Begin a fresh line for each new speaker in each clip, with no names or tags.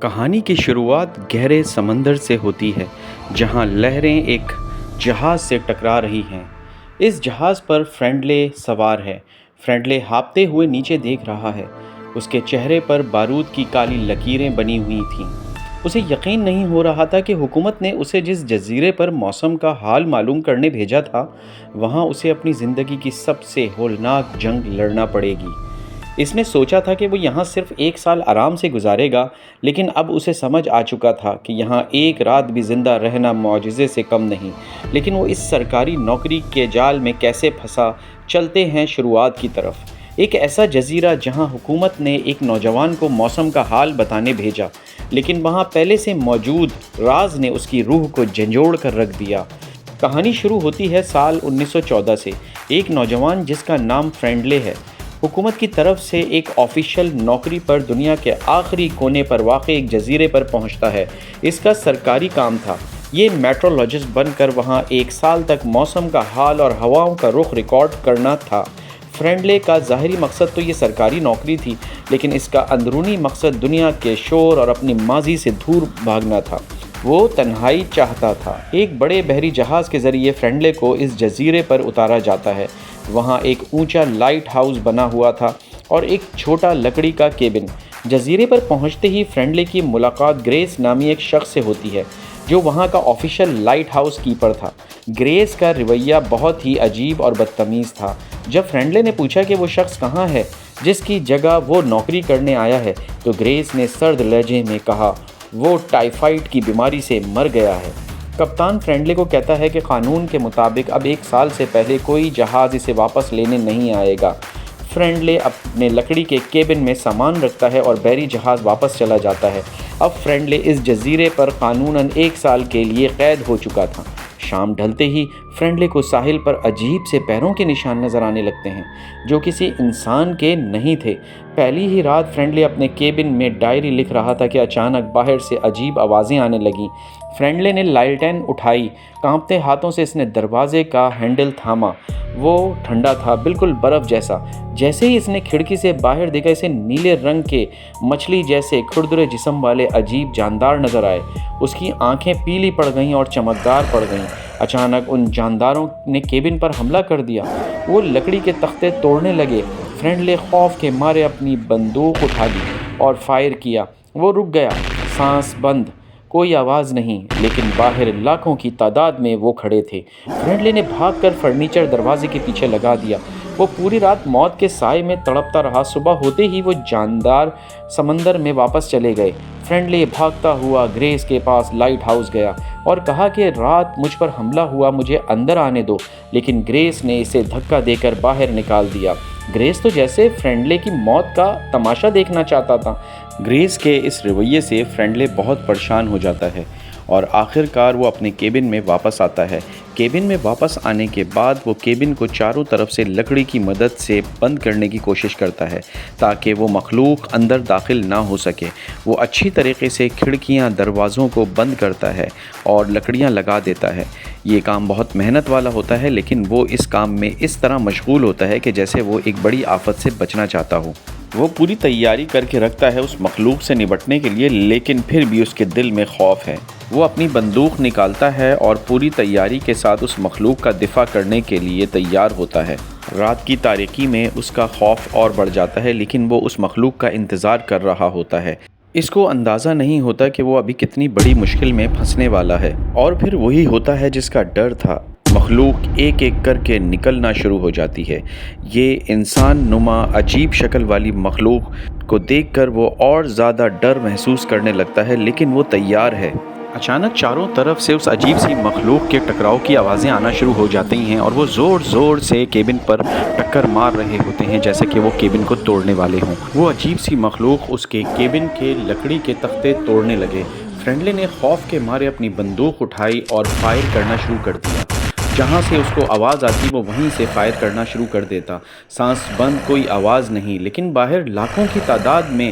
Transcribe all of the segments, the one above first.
کہانی کی شروعات گہرے سمندر سے ہوتی ہے جہاں لہریں ایک جہاز سے ٹکرا رہی ہیں۔ اس جہاز پر فرینڈلے سوار ہے۔ فرینڈلے ہاپتے ہوئے نیچے دیکھ رہا ہے۔ اس کے چہرے پر بارود کی کالی لکیریں بنی ہوئی تھیں۔ اسے یقین نہیں ہو رہا تھا کہ حکومت نے اسے جس جزیرے پر موسم کا حال معلوم کرنے بھیجا تھا وہاں اسے اپنی زندگی کی سب سے ہولناک جنگ لڑنا پڑے گی۔ اس نے سوچا تھا کہ وہ یہاں صرف 1 سال آرام سے گزارے گا، لیکن اب اسے سمجھ آ چکا تھا کہ یہاں ایک رات بھی زندہ رہنا معجزے سے کم نہیں۔ لیکن وہ اس سرکاری نوکری کے جال میں کیسے پھنسا؟ چلتے ہیں شروعات کی طرف۔ ایک ایسا جزیرہ جہاں حکومت نے ایک نوجوان کو موسم کا حال بتانے بھیجا، لیکن وہاں پہلے سے موجود راز نے اس کی روح کو جھنجھوڑ کر رکھ دیا۔ کہانی شروع ہوتی ہے سال 1914 سے۔ ایک نوجوان جس کا نام فرینڈلے ہے، حکومت کی طرف سے ایک آفیشل نوکری پر دنیا کے آخری کونے پر واقع ایک جزیرے پر پہنچتا ہے۔ اس کا سرکاری کام تھا۔ یہ میٹرولوجسٹ بن کر وہاں 1 سال تک موسم کا حال اور ہواؤں کا رخ ریکارڈ کرنا تھا۔ فرینڈلے کا ظاہری مقصد تو یہ سرکاری نوکری تھی، لیکن اس کا اندرونی مقصد دنیا کے شور اور اپنی ماضی سے دور بھاگنا تھا۔ وہ تنہائی چاہتا تھا۔ ایک بڑے بحری جہاز کے ذریعے فرینڈلے کو اس جزیرے پر اتارا جاتا ہے۔ وہاں ایک اونچا لائٹ ہاؤس بنا ہوا تھا اور ایک چھوٹا لکڑی کا کیبن۔ جزیرے پر پہنچتے ہی فرینڈلے کی ملاقات گریس نامی ایک شخص سے ہوتی ہے جو وہاں کا آفیشل لائٹ ہاؤس کیپر تھا۔ گریس کا رویہ بہت ہی عجیب اور بدتمیز تھا۔ جب فرینڈلے نے پوچھا کہ وہ شخص کہاں ہے جس کی جگہ وہ نوکری کرنے آیا ہے، تو گریس نے سرد لہجے میں کہا، وہ ٹائیفائڈ کی بیماری سے مر گیا ہے۔ کپتان فرینڈلے کو کہتا ہے کہ قانون کے مطابق اب 1 سال سے پہلے کوئی جہاز اسے واپس لینے نہیں آئے گا۔ فرینڈلے اپنے لکڑی کے کیبن میں سامان رکھتا ہے اور بحری جہاز واپس چلا جاتا ہے۔ اب فرینڈلے اس جزیرے پر قانوناً 1 سال کے لیے قید ہو چکا تھا۔ شام ڈھلتے ہی فرینڈلے کو ساحل پر عجیب سے پیروں کے نشان نظر آنے لگتے ہیں جو کسی انسان کے نہیں تھے۔ پہلی ہی رات فرینڈلے اپنے کیبن میں ڈائری لکھ رہا تھا کہ اچانک باہر سے عجیب آوازیں آنے لگیں۔ فرینڈلے نے لالٹین اٹھائی۔ کانپتے ہاتھوں سے اس نے دروازے کا ہینڈل تھاما۔ وہ ٹھنڈا تھا، بالکل برف جیسا۔ جیسے ہی اس نے کھڑکی سے باہر دیکھا، اسے نیلے رنگ کے مچھلی جیسے کھردرے جسم والے عجیب جاندار نظر آئے۔ اس کی آنکھیں پیلی پڑ گئیں اور چمکدار پڑ گئیں۔ اچانک ان جانداروں نے کیبن پر حملہ کر دیا۔ وہ لکڑی کے تختے توڑنے لگے۔ فرینڈلے خوف کے مارے اپنی بندوق اٹھا لی اور فائر کیا۔ وہ رک گیا، سانس بند، کوئی آواز نہیں، لیکن باہر لاکھوں کی تعداد میں وہ کھڑے تھے۔ فرینڈلے نے بھاگ کر فرنیچر دروازے کے پیچھے لگا دیا۔ وہ پوری رات موت کے سائے میں تڑپتا رہا۔ صبح ہوتے ہی وہ جاندار سمندر میں واپس چلے گئے۔ فرینڈلے بھاگتا ہوا گریس کے پاس لائٹ ہاؤس گیا اور کہا کہ رات مجھ پر حملہ ہوا، مجھے اندر آنے دو، لیکن گریس نے اسے دھکا دے کر باہر نکال دیا۔ گریس تو جیسے فرینڈلے کی موت کا تماشا دیکھنا چاہتا تھا۔ گریس کے اس رویے سے فرینڈلے بہت پریشان ہو جاتا ہے اور آخر کار وہ اپنے کیبن میں واپس آتا ہے۔ کیبن میں واپس آنے کے بعد وہ کیبن کو چاروں طرف سے لکڑی کی مدد سے بند کرنے کی کوشش کرتا ہے تاکہ وہ مخلوق اندر داخل نہ ہو سکے۔ وہ اچھی طریقے سے کھڑکیاں دروازوں کو بند کرتا ہے اور لکڑیاں لگا دیتا ہے۔ یہ کام بہت محنت والا ہوتا ہے، لیکن وہ اس کام میں اس طرح مشغول ہوتا ہے کہ جیسے وہ ایک بڑی آفت سے بچنا چاہتا ہو۔ وہ پوری تیاری کر کے رکھتا ہے اس مخلوق سے نمٹنے کے لیے، لیکن پھر بھی اس کے دل میں خوف ہے۔ وہ اپنی بندوق نکالتا ہے اور پوری تیاری کے ساتھ اس مخلوق کا دفاع کرنے کے لیے تیار ہوتا ہے۔ رات کی تاریکی میں اس کا خوف اور بڑھ جاتا ہے، لیکن وہ اس مخلوق کا انتظار کر رہا ہوتا ہے۔ اس کو اندازہ نہیں ہوتا کہ وہ ابھی کتنی بڑی مشکل میں پھنسنے والا ہے، اور پھر وہی ہوتا ہے جس کا ڈر تھا۔ مخلوق ایک ایک کر کے نکلنا شروع ہو جاتی ہے۔ یہ انسان نما عجیب شکل والی مخلوق کو دیکھ کر وہ اور زیادہ ڈر محسوس کرنے لگتا ہے، لیکن وہ تیار ہے۔ اچانک چاروں طرف سے اس عجیب سی مخلوق کے ٹکراؤ کی آوازیں آنا شروع ہو جاتی ہیں اور وہ زور زور سے کیبن پر ٹکر مار رہے ہوتے ہیں جیسے کہ وہ کیبن کو توڑنے والے ہوں۔ وہ عجیب سی مخلوق اس کے کیبن کے لکڑی کے تختے توڑنے لگے۔ فرینڈلے نے خوف کے مارے اپنی بندوق اٹھائی اور فائر کرنا شروع کر دیا۔ جہاں سے اس کو آواز آتی وہ وہیں سے فائر کرنا شروع کر دیتا۔ سانس بند، کوئی آواز نہیں، لیکن باہر لاکھوں کی تعداد میں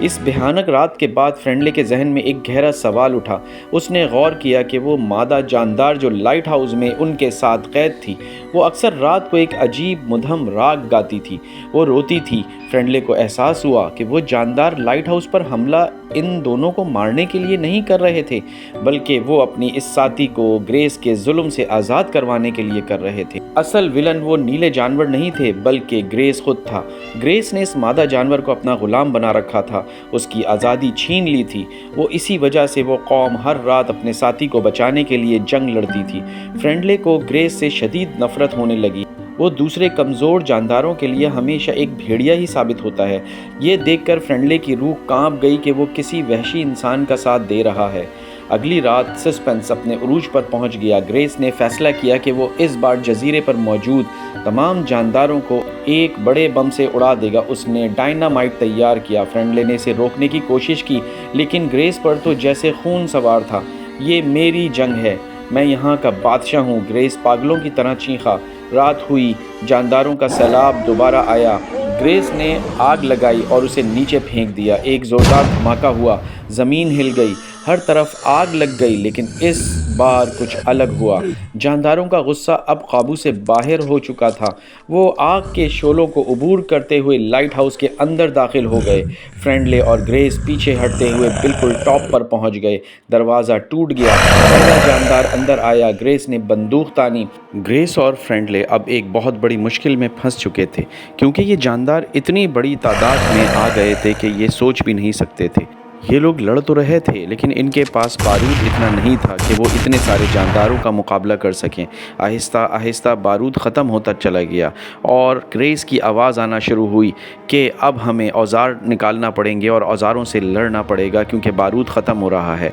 اس بھیانک رات کے بعد فرینڈلے کے ذہن میں ایک گہرا سوال اٹھا۔ اس نے غور کیا کہ وہ مادہ جاندار جو لائٹ ہاؤس میں ان کے ساتھ قید تھی، وہ اکثر رات کو ایک عجیب مدھم راگ گاتی تھی۔ وہ روتی تھی۔ فرینڈلے کو احساس ہوا کہ وہ جاندار لائٹ ہاؤس پر حملہ ان دونوں کو مارنے کے لیے نہیں کر رہے تھے، بلکہ وہ اپنی اس ساتھی کو گریس کے ظلم سے آزاد کروانے کے لیے کر رہے تھے۔ اصل ولن وہ نیلے جانور نہیں تھے، بلکہ گریس خود تھا۔ گریس نے اس مادہ جانور کو اپنا غلام بنا رکھا تھا، اس کی آزادی چھین لی تھی۔ وہ اسی وجہ سے وہ قوم ہر رات اپنے ساتھی کو بچانے کے لیے جنگ لڑتی تھی۔ فرینڈلے کو گریس سے شدید نفرت ہونے لگی۔ وہ دوسرے کمزور جانداروں کے لیے ہمیشہ ایک بھیڑیا ہی ثابت ہوتا ہے۔ یہ دیکھ کر فرینڈلے کی روح کانپ گئی کہ وہ کسی وحشی انسان کا ساتھ دے رہا ہے۔ اگلی رات سسپنس اپنے عروج پر پہنچ گیا۔ گریس نے فیصلہ کیا کہ وہ اس بار جزیرے پر موجود تمام جانداروں کو ایک بڑے بم سے اڑا دے گا۔ اس نے ڈائنامائٹ تیار کیا۔ فرینڈلے نے اسے روکنے کی کوشش کی، لیکن گریس پر تو جیسے خون سوار تھا۔ یہ میری جنگ ہے، میں یہاں کا بادشاہ ہوں، گریس پاگلوں کی طرح چیخا۔ رات ہوئی، جانداروں کا سیلاب دوبارہ آیا۔ گریس نے آگ لگائی اور اسے نیچے پھینک دیا۔ ایک زوردار دھماکہ ہوا، زمین ہل گئی، ہر طرف آگ لگ گئی، لیکن اس بار کچھ الگ ہوا۔ جانداروں کا غصہ اب قابو سے باہر ہو چکا تھا۔ وہ آگ کے شعلوں کو عبور کرتے ہوئے لائٹ ہاؤس کے اندر داخل ہو گئے۔ فرینڈلے اور گریس پیچھے ہٹتے ہوئے بالکل ٹاپ پر پہنچ گئے۔ دروازہ ٹوٹ گیا، پہلا جاندار اندر آیا۔ گریس نے بندوق تانی۔ گریس اور فرینڈلے اب ایک بہت بڑی مشکل میں پھنس چکے تھے، کیونکہ یہ جاندار اتنی بڑی تعداد میں آ گئے تھے کہ یہ سوچ بھی نہیں سکتے تھے۔ یہ لوگ لڑ تو رہے تھے، لیکن ان کے پاس بارود اتنا نہیں تھا کہ وہ اتنے سارے جانداروں کا مقابلہ کر سکیں۔ آہستہ آہستہ بارود ختم ہوتا چلا گیا اور گریس کی آواز آنا شروع ہوئی کہ اب ہمیں اوزار نکالنا پڑیں گے اور اوزاروں سے لڑنا پڑے گا، کیونکہ بارود ختم ہو رہا ہے۔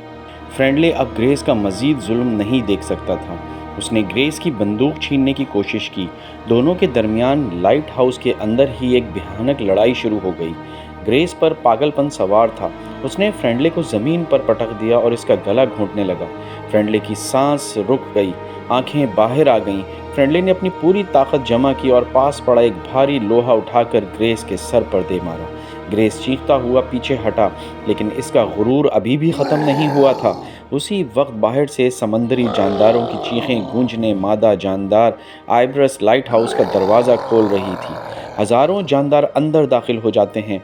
فرینڈلے اب گریس کا مزید ظلم نہیں دیکھ سکتا تھا۔ اس نے گریس کی بندوق چھیننے کی کوشش کی۔ دونوں کے درمیان لائٹ ہاؤس کے اندر ہی ایک بھیانک لڑائی شروع ہو گئی۔ گریس پر پاگل پن سوار تھا۔ اس نے فرینڈلے کو زمین پر پٹک دیا اور اس کا گلا گھونٹنے لگا۔ فرینڈلے کی سانس رک گئی، آنکھیں باہر آ گئیں۔ فرینڈلے نے اپنی پوری طاقت جمع کی اور پاس پڑا ایک بھاری لوہا اٹھا کر گریس کے سر پر دے مارا۔ گریس چیختا ہوا پیچھے ہٹا، لیکن اس کا غرور ابھی بھی ختم نہیں ہوا تھا۔ اسی وقت باہر سے سمندری جانداروں کی چیخیں گونجنے مادہ جاندار آئبرس لائٹ ہاؤس کا دروازہ کھول رہی تھی۔ ہزاروں جاندار اندر داخل ہو جاتے ہیں۔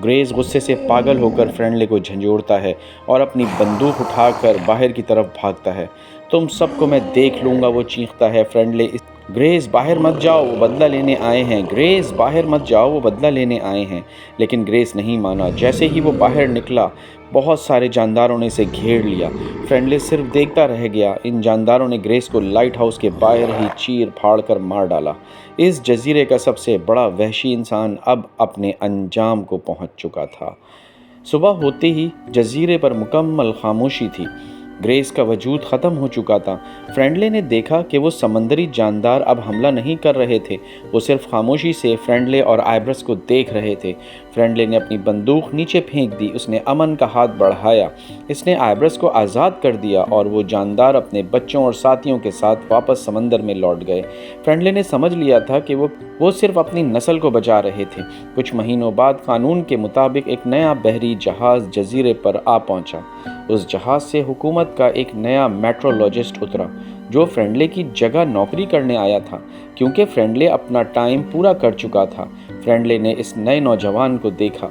گریس غصے سے پاگل ہو کر فرینڈلے کو جھنجھوڑتا ہے اور اپنی بندوق اٹھا کر باہر کی طرف بھاگتا ہے۔ تم سب کو میں دیکھ لوں گا، وہ چیختا ہے۔ فرینڈلے گریس باہر مت جاؤ، وہ بدلہ لینے آئے ہیں، گریس باہر مت جاؤ، وہ بدلہ لینے آئے ہیں۔ لیکن گریس نہیں مانا۔ جیسے ہی وہ باہر نکلا، بہت سارے جانداروں نے اسے گھیر لیا۔ فرینڈلے صرف دیکھتا رہ گیا۔ ان جانداروں نے گریس کو لائٹ ہاؤس کے باہر ہی چیر پھاڑ کر مار ڈالا۔ اس جزیرے کا سب سے بڑا وحشی انسان اب اپنے انجام کو پہنچ چکا تھا۔ صبح ہوتے ہی جزیرے پر مکمل خاموشی تھی۔ گریس کا وجود ختم ہو چکا تھا۔ فرینڈلے نے دیکھا کہ وہ سمندری جاندار اب حملہ نہیں کر رہے تھے، وہ صرف خاموشی سے فرینڈلے اور آئبرس کو دیکھ رہے تھے۔ فرینڈلے نے اپنی بندوق نیچے پھینک دی۔ اس نے امن کا ہاتھ بڑھایا۔ اس نے آئبرس کو آزاد کر دیا اور وہ جاندار اپنے بچوں اور ساتھیوں کے ساتھ واپس سمندر میں لوٹ گئے۔ فرینڈلے نے سمجھ لیا تھا کہ وہ صرف اپنی نسل کو بچا رہے تھے۔ کچھ مہینوں بعد قانون کے مطابق ایک نیا بحری جہاز جزیرے پر آ پہنچا۔ اس جہاز سے حکومت کا ایک نیا میٹرولوجسٹ اترا، جو فرینڈلے کی جگہ نوکری کرنے آیا تھا، کیونکہ فرینڈلے اپنا ٹائم پورا کر چکا تھا۔ فرینڈلے نے اس نئے نوجوان کو دیکھا۔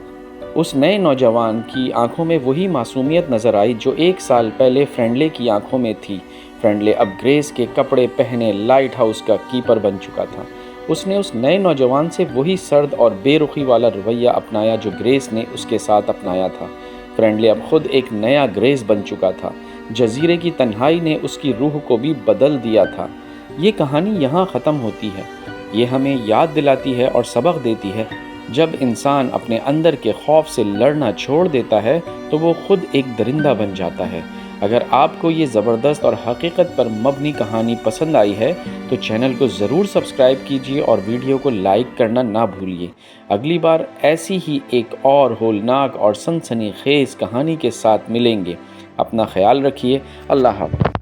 اس نئے نوجوان کی آنکھوں میں وہی معصومیت نظر آئی جو 1 سال پہلے فرینڈلے کی آنکھوں میں تھی۔ فرینڈلے اب گریس کے کپڑے پہنے لائٹ ہاؤس کا کیپر بن چکا تھا۔ اس نے اس نئے نوجوان سے وہی سرد اور بے رخی والا رویہ اپنایا جو گریس نے اس کے ساتھ اپنایا تھا۔ فرینڈلے اب خود ایک نیا گریس بن چکا تھا۔ جزیرے کی تنہائی نے اس کی روح کو بھی بدل دیا تھا۔ یہ کہانی یہاں ختم ہوتی ہے۔ یہ ہمیں یاد دلاتی ہے اور سبق دیتی ہے، جب انسان اپنے اندر کے خوف سے لڑنا چھوڑ دیتا ہے تو وہ خود ایک درندہ بن جاتا ہے۔ اگر آپ کو یہ زبردست اور حقیقت پر مبنی کہانی پسند آئی ہے تو چینل کو ضرور سبسکرائب کیجیے اور ویڈیو کو لائک کرنا نہ بھولیے۔ اگلی بار ایسی ہی ایک اور ہولناک اور سنسنی خیز کہانی کے ساتھ ملیں گے۔ اپنا خیال رکھیے۔ اللہ حافظ۔